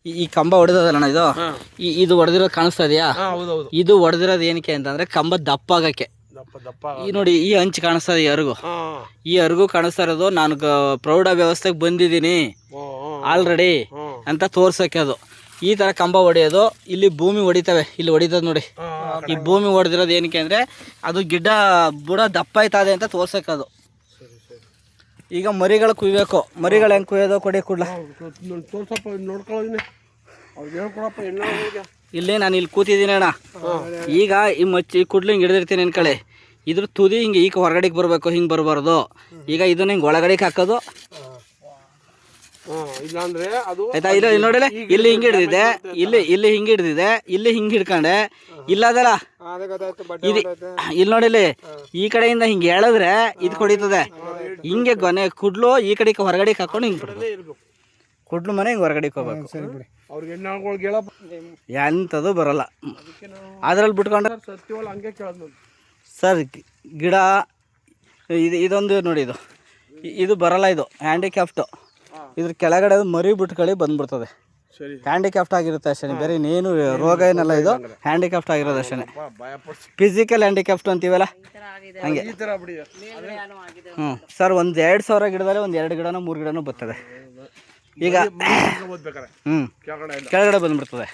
ಈ ಕಂಬ ಹೊಡೆದಲ್ಲ ಇದು ಇದು ಹೊಡೆದಿರೋದು ಕಾಣಿಸ್ತಾ ಇದೆಯಾ? ಹೌದೌದು. ಇದು ಹೊಡೆದಿರೋದು ಏನಕ್ಕೆ ಅಂತಂದ್ರೆ ಕಂಬ ದಪ್ಪ ಆಗಕ್ಕೆ. ಈ ನೋಡಿ ಈ ಅಂಚು ಕಾಣಿಸ್ತಾ ಇದೆ ಅರ್ಗು. ಈ ಅರ್ಗು ಕಾಣಿಸ್ತಾ ಇರೋದು ನಾನು ಪ್ರೌಢ ವ್ಯವಸ್ಥೆಗೆ ಬಂದಿದ್ದೀನಿ ಆಲ್ರೆಡಿ ಅಂತ ತೋರ್ಸಕ್ಕೆ. ಅದು ಈ ತರ ಕಂಬ ಹೊಡೆಯೋದು. ಇಲ್ಲಿ ಭೂಮಿ ಹೊಡಿತವೆ, ಇಲ್ಲಿ ಹೊಡಿತದ ನೋಡಿ. ಈ ಭೂಮಿ ಹೊಡೆದಿರೋದು ಏನಕ್ಕೆ ಅಂದ್ರೆ ಅದು ಗಿಡ ಬುಡ ದಪ್ಪ ಆಯ್ತದೆ ಅಂತ ತೋರ್ಸಕ್ಕೆ. ಅದು ಈಗ ಮರಿಗಳು ಕುಯ್ಬೇಕು. ಮರಿಗಳು ಹೆಂಗೆ ಕುಯ್ಯೋದು ಕೊಡಿ ಕೂಡ್ಲ ಇಲ್ಲಿ ನಾನು ಇಲ್ಲಿ ಕೂತಿದ್ದೀನಿ ಅಣ್ಣ. ಈಗ ಈ ಮಚ್ಚಿ ಕುಡ್ಲು ಹಿಂಗೆ ಹಿಡಿದಿರ್ತೀನಿ ಅನ್ಕಳೆ. ಇದ್ರ ತುದಿ ಹಿಂಗೆ ಈಗ ಹೊರಗಡೆಗೆ ಬರಬೇಕು, ಹಿಂಗೆ ಬರಬಾರ್ದು. ಈಗ ಇದನ್ನ ಹಿಂಗೆ ಒಳಗಡೆಗೆ ಹಾಕೋದು ಆಯ್ತಾ? ಇಲ್ಲ ಇಲ್ಲಿ ನೋಡಿಲ್ಲ, ಇಲ್ಲಿ ಹಿಂಗೆ ಹಿಡ್ದಿದೆ, ಇಲ್ಲಿ ಹಿಂಗೆ ಹಿಡ್ದಿದೆ, ಇಲ್ಲಿ ಹಿಂಗೆ ಹಿಡ್ಕೊಂಡೆ ಇಲ್ಲದಲ್ಲ ಇದು. ಇಲ್ಲಿ ನೋಡಿಲ್ಲಿ ಈ ಕಡೆಯಿಂದ ಹಿಂಗೆ ಎಳೆದ್ರೆ ಇದು ಹೊಡಿತದೆ. ಹಿಂಗೆ ಗೊನೆ ಕುಡ್ಲು ಈ ಕಡೆಗೆ ಹೊರಗಡೆಗೆ ಹಾಕೊಂಡು ಹಿಂಗೆ ಬಿಡ್ಬೇಕು. ಕುಡ್ಲು ಮನೆ ಹಿಂಗೆ ಹೊರಗಡೆಗೆ ಹೋಗ್ಬೇಕು. ಎಂಥದ್ದು ಬರಲ್ಲ ಅದ್ರಲ್ಲಿ ಬಿಟ್ಕೊಂಡ್ರೆ ಸರ್. ಗಿಡ ಇದೊಂದು ನೋಡಿ, ಇದು ಬರಲ್ಲ. ಇದು ಹ್ಯಾಂಡಿಕ್ಯಾಫ್ಟು. ಇದ್ರ ಕೆಳಗಡೆ ಮರಿ ಬಿಟ್ಕೊಳ್ಳಿ ಬಂದ್ಬಿಡ್ತದೆ. ಹ್ಯಾಂಡಿಕ್ಯಾಫ್ಟ್ ಆಗಿರುತ್ತೆ ಅಷ್ಟೇ, ಬೇರೆ ಇನ್ನೇನು ರೋಗ ಏನಲ್ಲ. ಇದು ಹ್ಯಾಂಡಿಕ್ಯಾಫ್ಟ್ ಆಗಿರೋದು ಅಷ್ಟೇ. ಫಿಸಿಕಲ್ ಹ್ಯಾಂಡಿಕ್ಯಾಫ್ಟ್ ಅಂತೀವಲ್ಲ ಹಂಗೆ. ಸರ್ ಒಂದು 2000 ಗಿಡದಲ್ಲಿ ಒಂದು 2 ಗಿಡನೋ 3 ಗಿಡನೂ ಬರ್ತದೆ. ಈಗ ಕೆಳಗಡೆ ಬಂದ್ಬಿಡ್ತದೆ.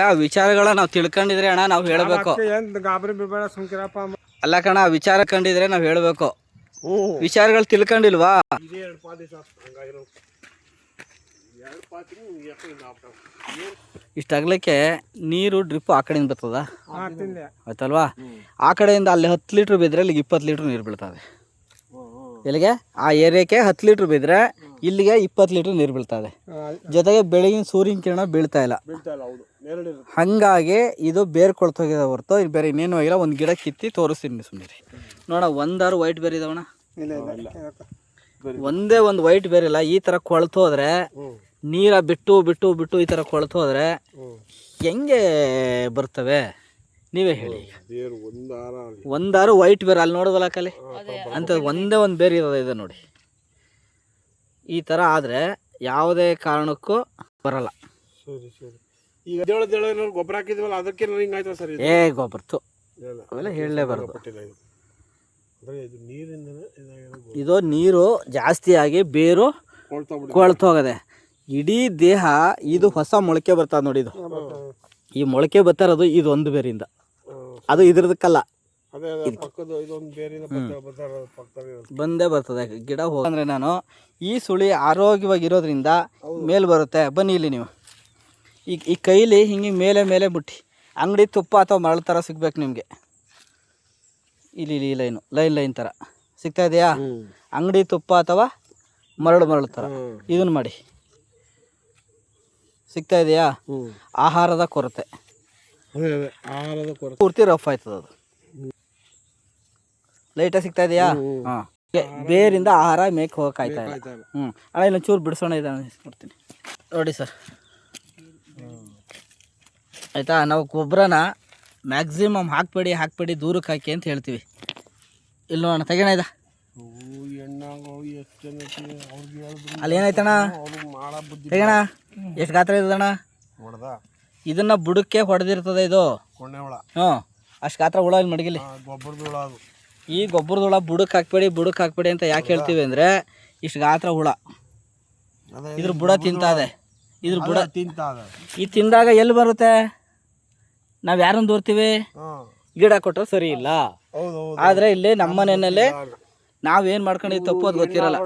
ಆ ವಿಚಾರಗಳ ನಾವು ತಿಳ್ಕೊಂಡಿದ್ರೆ ಅಣ್ಣ ನಾವು ಹೇಳ್ಬೇಕು. ಅಲ್ಲ ಕಣ, ವಿಚಾರ ಕಂಡಿದ್ರೆ ನಾವು ಹೇಳ್ಬೇಕು. ವಿಚಾರಗಳು ತಿಳ್ಕೊಂಡಿಲ್ವಾ? ಇಷ್ಟಾಗ್ಲಿಕ್ಕೆ ನೀರು ಡ್ರಿಪ್ ಆ ಕಡೆಯಿಂದ ಬರ್ತದ ಆಯ್ತಲ್ವಾ? ಆ ಕಡೆಯಿಂದ ಅಲ್ಲಿ 10 ಲೀಟ್ರ್ ಬಿದ್ದರೆ ಇಲ್ಲಿಗೆ 20 ಲೀಟ್ರ್ ನೀರು ಬೀಳ್ತದೆ. ಇಲ್ಲಿಗೆ ಆ ಏರಿಯಾಕ್ಕೆ 10 ಲೀಟ್ರ್ ಬಿದ್ದರೆ ಇಲ್ಲಿಗೆ 20 ಲೀಟ್ರ್ ನೀರು ಬೀಳ್ತದೆ. ಜೊತೆಗೆ ಬೆಳಗಿನ ಸೂರ್ಯನ ಕಿರಣ ಬೀಳ್ತಾ ಇಲ್ಲ. ಹಾಗಾಗಿ ಇದು ಬೇರೆ ಕೊಳ್ತೋಗಿದೆ ಹೊರತು ಇಲ್ಲಿ ಬೇರೆ ಇನ್ನೇನು ಆಗಿಲ್ಲ. ಒಂದು ಗಿಡ ಕಿತ್ತಿ ತೋರಿಸ್ತೀನಿ ಸುಮ್ಮನೆ ನೋಡ. ಒಂದಾರು ವೈಟ್ ಬೇರೆ ಇದಾವಣ, ಒಂದೇ ಒಂದು ವೈಟ್ ಬೇರೆ ಇಲ್ಲ. ಈ ಥರ ಕೊಳ್ತೋದ್ರೆ ನೀರ ಬಿಟ್ಟು ಬಿಟ್ಟು ಬಿಟ್ಟು ಈ ಥರ ಕೊಳ್ತೋದ್ರೆ ಹೆಂಗೆ ಬರ್ತವೆ ನೀವೇ ಹೇಳಿ. ಒಂದಾರು ವೈಟ್ ಬೇರೆ ಅಲ್ಲಿ ನೋಡೋದಲ್ಲ ಕಲೆ ಅಂತ ಒಂದೇ ಒಂದು ಬೇರೆ ಇರೋದು ಇದೆ ನೋಡಿ. ಈ ಥರ ಆದರೆ ಯಾವುದೇ ಕಾರಣಕ್ಕೂ ಬರಲ್ಲ. ಈಗ ಗೊಬ್ಬರ ಹಾಕಿದ್ವಲ್ಲ ಅದಕ್ಕೆ ಹಿಂಗಾಯ್ತು ಸರ್. ಗೊಬ್ಬರತ್ತು ಅವೆಲ್ಲ ಹೇಳಲೇಬಾರದು. ಇದು ನೀರು ಜಾಸ್ತಿಯಾಗಿ ಬೇರು ಕೊಳ್ತೋಗದೆ. ಇಡೀ ದೇಹ ಇದು ಹೊಸ ಮೊಳಕೆ ಬರ್ತದೆ ನೋಡಿ. ಇದು ಈ ಮೊಳಕೆ ಬರ್ತಾ ಇರೋದು ಇದು ಒಂದು ಬೇರಿಂದ, ಅದು ಇದ್ರದಕ್ಕಲ್ಲ, ಬಂದೇ ಬರ್ತದೆ ಗಿಡ. ಹೋಗಂದ್ರೆ ನಾನು ಈ ಸುಳಿ ಆರೋಗ್ಯವಾಗಿರೋದ್ರಿಂದ ಮೇಲ್ ಬರುತ್ತೆ. ಬನ್ನಿ ಇಲ್ಲಿ ನೀವು ಈ ಕೈಲಿ ಹಿಂಗೆ ಮೇಲೆ ಮೇಲೆ ಮುಟ್ಟಿ ಅಂಗಡಿ ತುಪ್ಪ ಅಥವಾ ಮರಳು ಥರ ಸಿಗ್ಬೇಕು ನಿಮಗೆ. ಇಲ್ಲಿ ಲೈನ್ ಥರ ಸಿಗ್ತಾ ಇದೆಯಾ? ಅಂಗಡಿ ತುಪ್ಪ ಅಥವಾ ಮರಳು ಥರ ಇದನ್ನು ಮಾಡಿ. ಸಿಗ್ತಾ ಇದೆಯಾ? ಆಹಾರದ ಕೊರತೆ ಪೂರ್ತಿ ರಫ್ ಆಯ್ತದ. ಅದು ಲೈಟಾಗಿ ಸಿಗ್ತಾ ಇದೆಯಾ? ಹಾಂ, ಬೇರಿಂದ ಆಹಾರ ಮೇಕ್ ಹೋಗಕ್ಕೆ ಆಯ್ತಾ ಇಲ್ಲ. ಅಣ್ಣ ಇನ್ನೊಂದು ಚೂರು ಬಿಡಿಸೋಣ ಇದೆ ನೋಡ್ತೀನಿ ನೋಡಿ ಸರ್. ಆಯಿತಾ? ನಾವು ಗೊಬ್ಬರನ ಮ್ಯಾಕ್ಸಿಮಮ್ ಹಾಕ್ಬೇಡಿ ದೂರಕ್ಕೆ ಹಾಕಿ ಅಂತ ಹೇಳ್ತೀವಿ. ಇಲ್ಲಿ ನೋಡೋಣ, ತೆಗೋಣ ಇದ ಅಲ್ಲಿ ಏನಾಯ್ತಣ್ಣ? ತೆಗೋಣ. ಎಷ್ಟು ಗಾತ್ರ ಇದ್ದಣ್ಣ? ಇದನ್ನ ಬುಡಕ್ಕೆ ಹೊಡೆದಿರ್ತದೆ ಇದು. ಹ್ಞೂ, ಅಷ್ಟು ಗಾತ್ರ ಹುಳ ಇಲ್ಲಿ ಮಡಗಿಲಿ. ಈ ಗೊಬ್ಬರದ ಹುಳ ಬುಡಕ್ಕೆ ಹಾಕ್ಬೇಡಿ ಅಂತ ಯಾಕೆ ಹೇಳ್ತೀವಿ ಅಂದರೆ ಇಷ್ಟು ಗಾತ್ರ ಹುಳ ಇದ್ರ ಬುಡ ತಿಂತಾದೆ. ಇದ್ರ ಬುಡ ಈ ತಿಂದಾಗ ಎಲ್ಲಿ ಬರುತ್ತೆ? ನಾವು ಯಾರನ್ನು ದೂರ್ತೀವಿ? ಗಿಡ ಕೊಟ್ಟರೆ ಸರಿ ಇಲ್ಲ. ಆದರೆ ಇಲ್ಲಿ ನಮ್ಮ ಮನೆಯಲ್ಲೇ ನಾವೇನು ಮಾಡ್ಕೊಂಡಿದ್ದು ತಪ್ಪು ಅದು ಗೊತ್ತಿರಲ್ಲ.